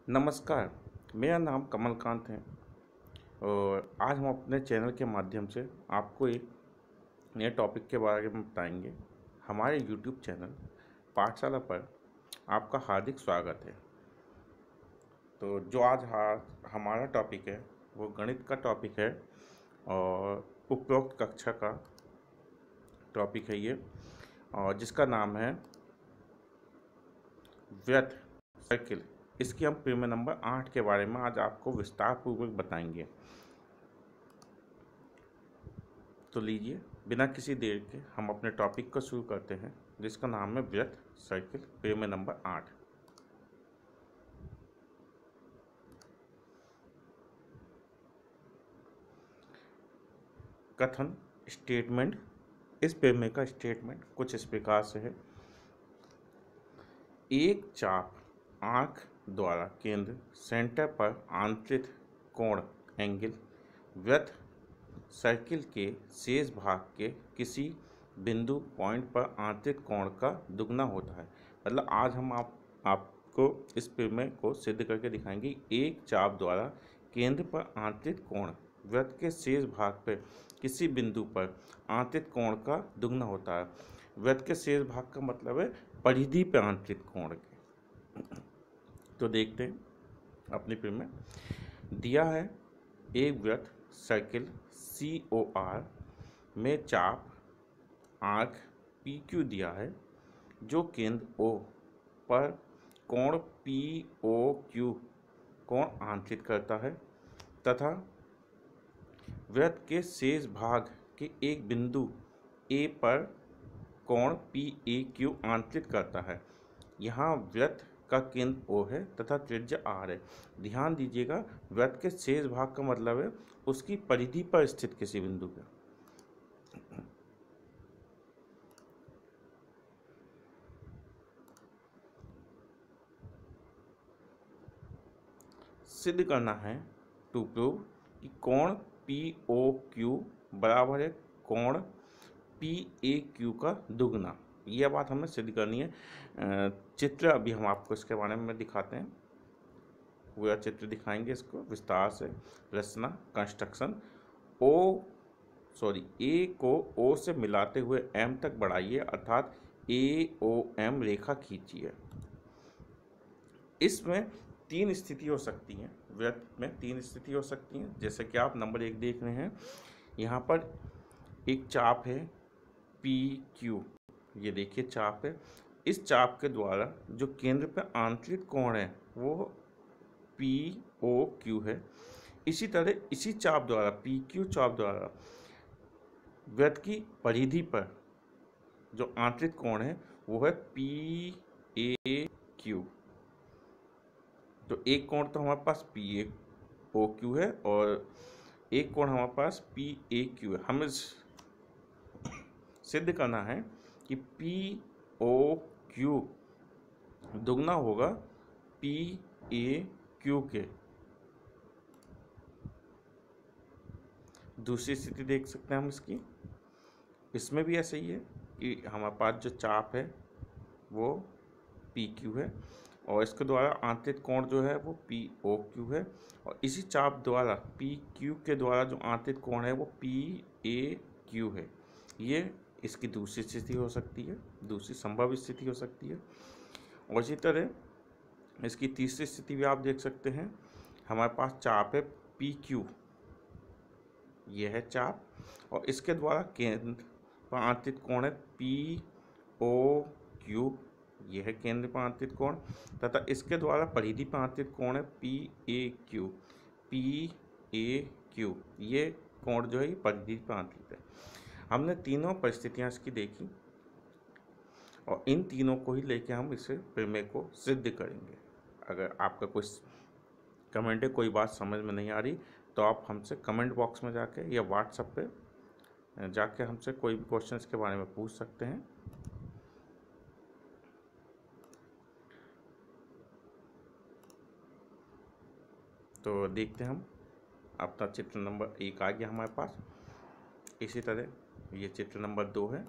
नमस्कार, मेरा नाम कमलकांत है और आज हम अपने चैनल के माध्यम से आपको एक नए टॉपिक के बारे में बताएंगे। हमारे YouTube चैनल पाठशाला पर आपका हार्दिक स्वागत है। तो जो आज हमारा टॉपिक है वो गणित का टॉपिक है और उपरोक्त कक्षा का टॉपिक है ये, और जिसका नाम है वृत्त सर्किल। इसकी हम प्रमेय नंबर 8 के बारे में आज आपको विस्तार पूर्वक बताएंगे। तो लीजिए, बिना किसी देर के हम अपने टॉपिक को शुरू करते हैं, जिसका नाम है वृत्त सर्किल प्रमेय नंबर 8। कथन स्टेटमेंट। इस प्रमेय का स्टेटमेंट कुछ इस प्रकार से है। एक चाप आंख द्वारा केंद्र सेंटर पर आंतरिक कोण एंगल वृत्त सर्किल के शेष भाग के किसी बिंदु पॉइंट पर आंतरिक कोण का दुगना होता है। मतलब आज हम आपको इस प्रमेय को सिद्ध करके दिखाएंगे। एक चाप द्वारा केंद्र पर आंतरिक कोण वृत्त के शेष भाग पर किसी बिंदु पर आंतरिक कोण का दुगना होता है। वृत्त के शेष भाग का मतलब है परिधि पर आंतरिक कोण के। तो देखते हैं अपनी प्रमेय। दिया है एक वृत्त सर्किल COR में चाप आंख PQ दिया है, जो केंद्र O पर कोण POQ कोण आंतरित करता है तथा वृत्त के शेष भाग के एक बिंदु A पर कोण PAQ आंतरित करता है। यहाँ वृत्त का केंद्र O है तथा त्रिज्या R है। ध्यान दीजिएगा, वृत्त के शेष भाग का मतलब है उसकी परिधि पर स्थित किसी बिंदु का। सिद्ध करना है टू प्रूव कि कोण POQ बराबर है कोण PAQ का दुगना। यह बात हमें सिद्ध करनी है। चित्र अभी हम आपको इसके बारे में दिखाते हैं। पूरा चित्र दिखाएंगे इसको विस्तार से। रचना कंस्ट्रक्शन। A को O से मिलाते हुए M तक बढ़ाइए, अर्थात AOM रेखा खींचिए। इसमें तीन स्थिति हो सकती हैं। वृत्त में तीन स्थिति हो सकती हैं, जैसे कि आप नंबर 1 देख रहे हैं। यहाँ पर एक चाप है PQ। ये देखिए चाप है। इस चाप के द्वारा जो केंद्र पर आंतरिक कोण है वो POQ है। इसी तरह इसी चाप द्वारा PQ चाप द्वारा वृत्त की परिधि पर जो आंतरिक कोण है वो है PAQ। तो एक कोण तो हमारे पास POQ है और एक कोण हमारे पास PAQ है। हमें सिद्ध करना है कि POQ दुगना होगा PAQ के। दूसरी स्थिति देख सकते हैं हम इसकी। इसमें भी ऐसा ही है कि हमारे पास जो चाप है वो PQ है और इसके द्वारा आंतरिक कोण जो है वो POQ है, और इसी चाप द्वारा PQ के द्वारा जो आंतरिक कोण है वो PAQ है। ये इसकी दूसरी स्थिति हो सकती है, दूसरी संभव स्थिति हो सकती है। और इसी तरह इसकी तीसरी स्थिति भी आप देख सकते हैं। हमारे पास चाप है PQ, यह है चाप, और इसके द्वारा केंद्र पर आंतरिक कोण है POQ, यह है केंद्र पर आंतरिक कोण, तथा इसके द्वारा परिधि पर आंतरिक कोण है PAQ। ये कोण जो है ये परिधि पर आंतरिक है। हमने तीनों परिस्थितियां इसकी देखी और इन तीनों को ही लेके हम इसे प्रमेय को सिद्ध करेंगे। अगर आपका कुछ कमेंट है, कोई बात समझ में नहीं आ रही, तो आप हमसे कमेंट बॉक्स में जाके या व्हाट्सएप पे जाके हमसे कोई भी क्वेश्चन के बारे में पूछ सकते हैं। तो देखते हैं हम। अपना चित्र नंबर 1 आ गया हमारे पास। इसी तरह ये चित्र नंबर 2 है।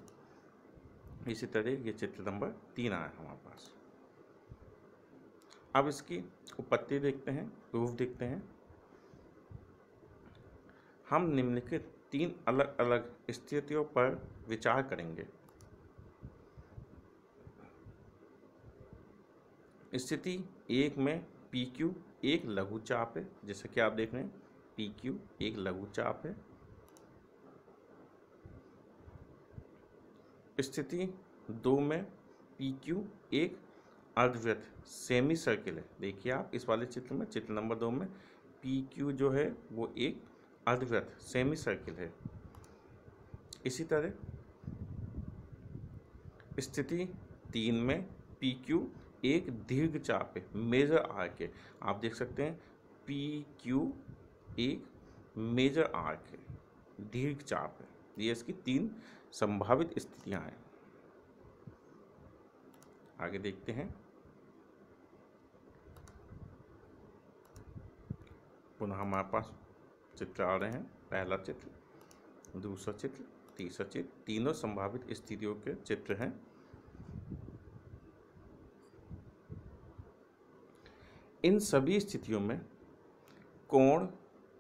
इसी तरह ये चित्र नंबर 3 आया हमारे पास। अब इसकी उपपत्ति देखते हैं, प्रूफ देखते हैं। हम निम्नलिखित 3 अलग अलग स्थितियों पर विचार करेंगे। स्थिति 1 में PQ एक लघु चाप है, जैसे कि आप देख रहे हैं PQ एक लघु चाप है। स्थिति 2 में PQ एक अर्धवृत्त सेमी सर्किल है। देखिए आप इस वाले चित्र में, चित्र नंबर 2 में PQ जो है वो एक अर्धवृत्त सेमी सर्किल है। इसी तरह स्थिति 3 में PQ एक दीर्घ चाप है, मेजर आर्क है। आप देख सकते हैं PQ एक मेजर आर्क है, दीर्घ चाप है। ये इसकी 3 संभावित स्थितियां हैं। आगे देखते हैं। पुनः हमारे पास चित्र आ रहे हैं। पहला चित्र, दूसरा चित्र, तीसरा चित्र, तीनों संभावित स्थितियों के चित्र हैं। इन सभी स्थितियों में कोण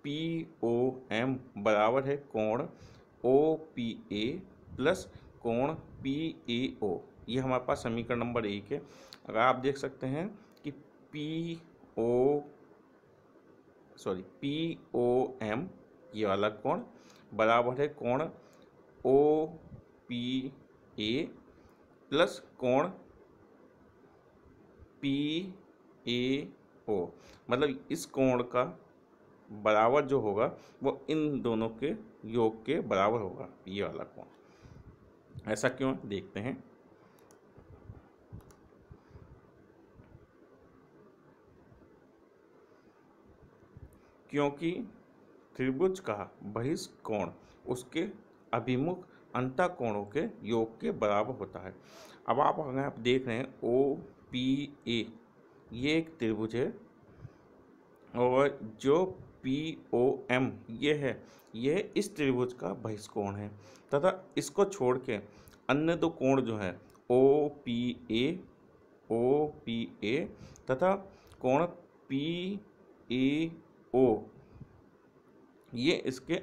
POM बराबर है कोण OPA प्लस कोण PAO। ये हमारे पास समीकरण नंबर 1 है। अगर आप देख सकते हैं कि POM ये वाला कोण बराबर है कोण OPA प्लस कोण PAO, मतलब इस कोण का बराबर जो होगा वो इन दोनों के योग के बराबर होगा, ये वाला कोण। ऐसा क्यों, देखते हैं। क्योंकि त्रिभुज का बहिष्ठ कोण उसके अभिमुख अंतःकोणों के योग के बराबर होता है। अब अगर आप देख रहे हैं OPA ये एक त्रिभुज है, और जो POM ये है, यह इस त्रिभुज का बहिष्ठ कोण है, तथा इसको छोड़ के अन्य दो कोण जो है OPA तथा कोण PAO ये इसके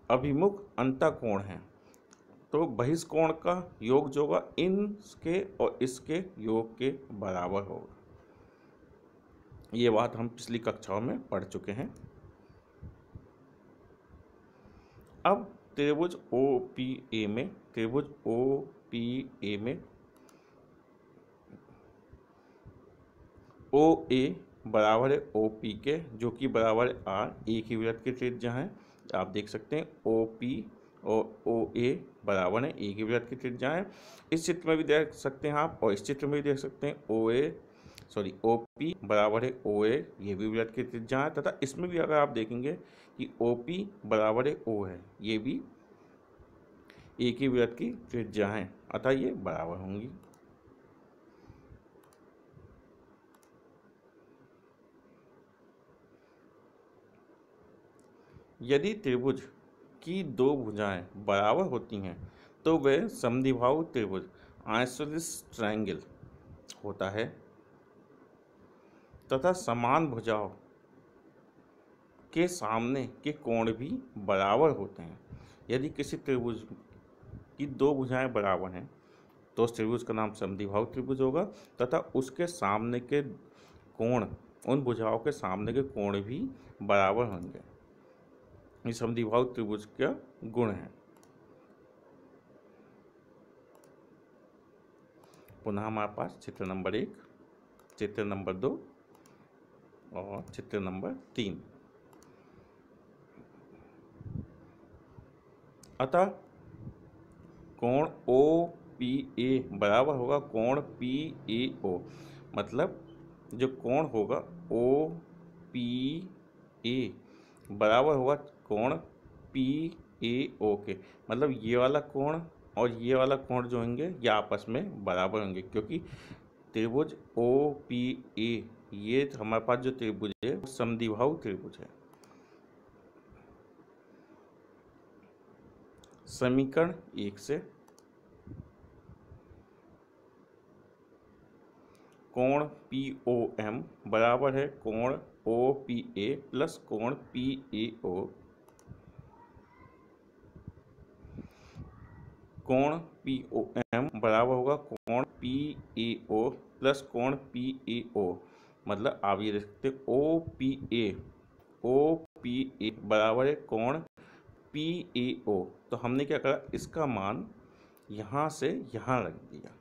अभिमुख अंतःकोण हैं। तो बहिष्ठ कोण का योग जो होगा इनके और इसके योग के बराबर होगा। ये बात हम पिछली कक्षाओं में पढ़ चुके हैं। अब त्रिभुज OPA में OA बराबर है OP के, जो कि बराबर है R। एक ही वृत्त की त्रिज्या है। आप देख सकते हैं OP और OA बराबर है, एक ही वृत्त की त्रिज्या है। इस चित्र में भी देख सकते हैं आप, और इस चित्र में भी देख सकते हैं OP बराबर है OA, ये भी वृत्त की त्रिज्या है। तथा इसमें भी अगर आप देखेंगे कि OP बराबर है O है, ये भी एक ही वृत्त की त्रिज्या है, अतः ये बराबर होंगी। यदि त्रिभुज की दो भुजाएं बराबर होती हैं तो वह समद्विबाहु त्रिभुज आइसोसेलेस ट्रायंगल होता है, तथा समान भुजाओं के सामने के कोण भी बराबर होते हैं। यदि किसी त्रिभुज की दो भुजाएं बराबर हैं तो उस त्रिभुज का नाम समद्विबाहु त्रिभुज होगा, तथा उसके सामने के कोण, उन भुजाओं के सामने के कोण भी बराबर होंगे। ये समद्विबाहु त्रिभुज का गुण है। पुनः हमारे पास चित्र नंबर 1, चित्र नंबर 2 और चित्र नंबर 3। अतः कोण OPA बराबर होगा कोण PAO, मतलब जो कोण होगा OPA बराबर होगा कोण PAO के। मतलब ये वाला कोण और ये वाला कोण जो होंगे ये आपस में बराबर होंगे, क्योंकि त्रिभुज OPA ये हमारे पास जो त्रिभुज है वो समद्विबाहु त्रिभुज है। समीकरण 1 से कोण पी ओ एम बराबर है कोण ओ पी ए प्लस कोण पी ए ओ। कोण पी ओ एम बराबर होगा कोण पी ए ओ प्लस कोण पी ए ओ। मतलब आप ये देख सकते ओ पी ए बराबर है कोण पी ए ओ। तो हमने क्या करा, इसका मान यहाँ से यहाँ रख दिया,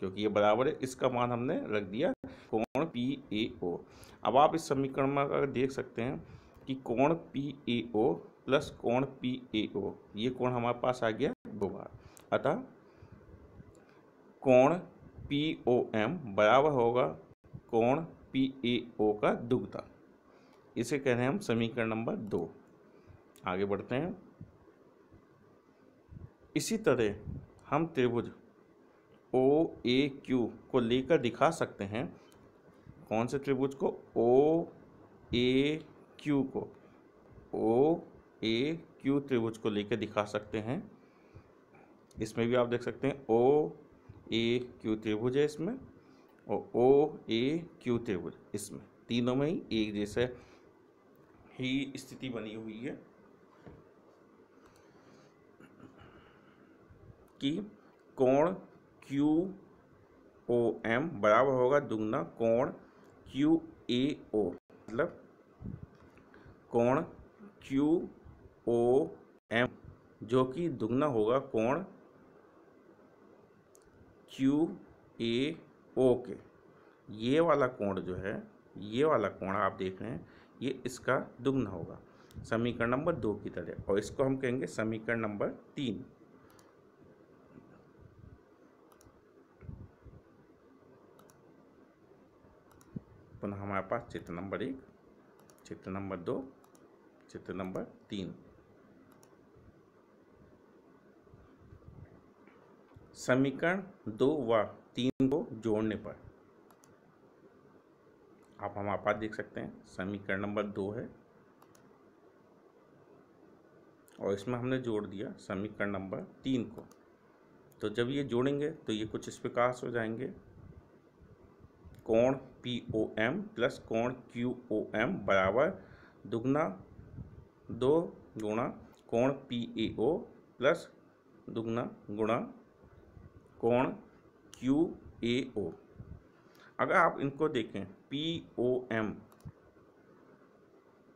क्योंकि ये बराबर है, इसका मान हमने रख दिया कोण पी ए ओ। अब आप इस समीकरण में अगर देख सकते हैं कि कोण पी ए ओ प्लस कोण पी ए ओ, ये कोण हमारे पास आ गया 2 बार। अतः कोण पी ओ एम बराबर होगा कोण पी ए ओ का दुगना। इसे कह रहे हैं हम समीकरण नंबर 2। आगे बढ़ते हैं। इसी तरह हम त्रिभुज ओ ए क्यू को लेकर दिखा सकते हैं। कौन से त्रिभुज को? ओ ए क्यू को, ओ ए क्यू त्रिभुज को लेकर दिखा सकते हैं। इसमें भी आप देख सकते हैं ओ ए क्यू त्रिभुज है इसमें, और ओ ए क्यू त्रिभुज इसमें, तीनों में ही एक जैसे ही स्थिति बनी हुई है कि कोण क्यू ओ एम बराबर होगा दुगना कोण क्यू ए ओ। मतलब कोण क्यू ओ एम जो कि दुगना होगा कोण क्यू ए ओ के। ये वाला कोण जो है, ये वाला कोण आप देख रहे हैं, ये इसका दुगना होगा समीकरण नंबर 2 की तरह, और इसको हम कहेंगे समीकरण नंबर 3। पुनः हमारे पास चित्र नंबर 1, चित्र नंबर 2, चित्र नंबर 3। समीकरण 2 व 3 को जोड़ने पर आप हमारे पास देख सकते हैं समीकरण नंबर 2 है, और इसमें हमने जोड़ दिया समीकरण नंबर 3 को। तो जब ये जोड़ेंगे तो ये कुछ इस प्रकार से हो जाएंगे। कोण पी ओ एम प्लस कोण क्यू ओ एम बराबर दुगना 2 गुणा कोण पी ए ओ प्लस दुगना गुणा कोण क्यू ए ओ। अगर आप इनको देखें पी ओ एम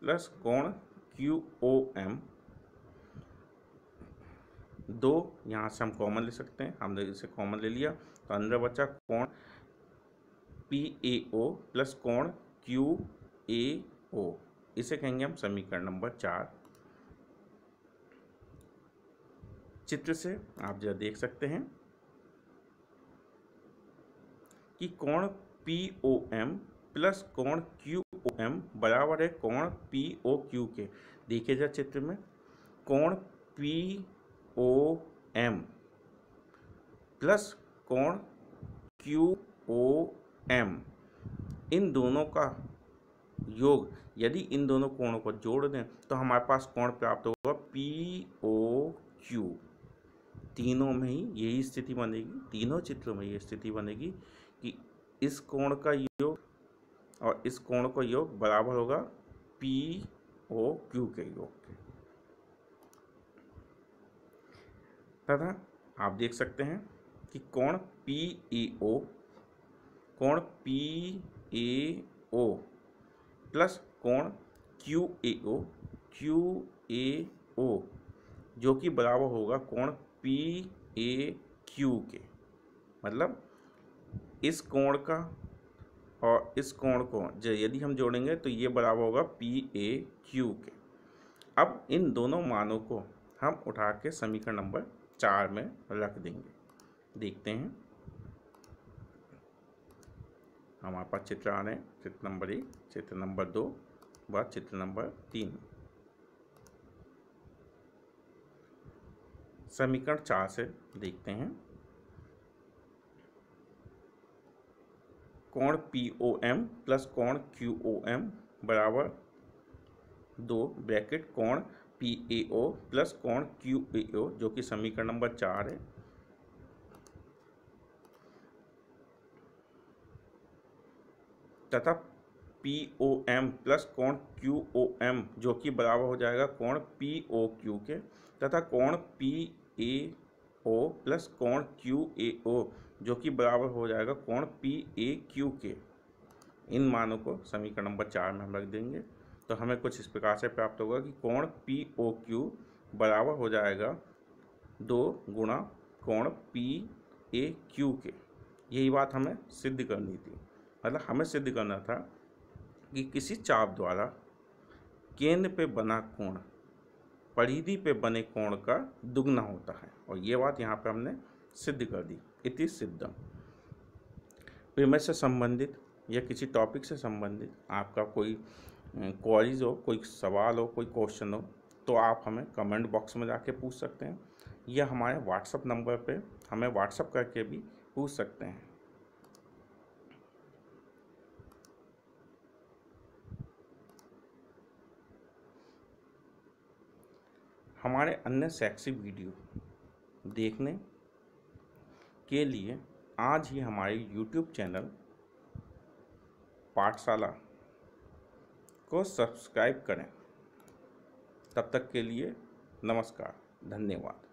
प्लस कोण क्यू ओ एम, 2 यहाँ से हम कॉमन ले सकते हैं, हमने इसे कॉमन ले लिया तो अंदर बचा कोण पी ए ओ प्लस कोण क्यू ए ओ। इसे कहेंगे हम समीकरण नंबर 4। चित्र से आप जरा देख सकते हैं कि कोण पी ओ एम प्लस कोण क्यू ओ एम बराबर है कोण पी ओ क्यू के। देखिए जरा चित्र में, कोण पी ओ एम प्लस कोण क्यू ओ एम, इन दोनों का योग यदि इन दोनों कोणों को जोड़ दें तो हमारे पास कोण प्राप्त होगा पी ओ क्यू। तीनों में ही यही स्थिति बनेगी, तीनों चित्रों में ये स्थिति बनेगी कि इस कोण का योग और इस कोण का योग बराबर होगा पी ओ क्यू के योग के। तथा आप देख सकते हैं कि कोण पी ए ओ प्लस कोण क्यू ए ओ जो कि बराबर होगा कोण पी ए क्यू के। मतलब इस कोण का और इस कोण को यदि हम जोड़ेंगे तो ये बराबर होगा पी ए क्यू के। अब इन दोनों मानों को हम उठा के समीकरण नंबर 4 में रख देंगे। देखते हैं हमारे पास चित्र आ रहे हैं, चित्र नंबर 1, चित्र नंबर 2 व चित्र नंबर 3। समीकरण 4 से देखते हैं, कोण पी ओ एम प्लस कोण क्यू ओ एम बराबर 2 ब्रैकेट कोण पी ए ओ प्लस कोण क्यू ए ओ जो कि समीकरण नंबर 4 है। तथा POM प्लस कोण QOM जो कि बराबर हो जाएगा कोण POQ के, तथा कोण PAO प्लस कोण QAO जो कि बराबर हो जाएगा कोण PAQ के। इन मानों को समीकरण नंबर 4 में हम रख देंगे। तो हमें कुछ इस प्रकार से प्राप्त होगा कि कोण POQ बराबर हो जाएगा 2 गुणा कोण PAQ के। यही बात हमें सिद्ध करनी थी, मतलब हमें सिद्ध करना था कि किसी चाप द्वारा केंद्र पे बना कोण परिधि पे बने कोण का दुगना होता है, और ये बात यहाँ पे हमने सिद्ध कर दी। इति सिद्धम। पेमेंट से संबंधित या किसी टॉपिक से संबंधित आपका कोई क्वेरीज हो, कोई सवाल हो, कोई क्वेश्चन हो, तो आप हमें कमेंट बॉक्स में जाके पूछ सकते हैं, या हमारे व्हाट्सएप नंबर पे हमें व्हाट्सएप करके भी पूछ सकते हैं। हमारे अन्य शैक्षिक वीडियो देखने के लिए आज ही हमारे YouTube चैनल पाठशाला को सब्सक्राइब करें। तब तक के लिए नमस्कार, धन्यवाद।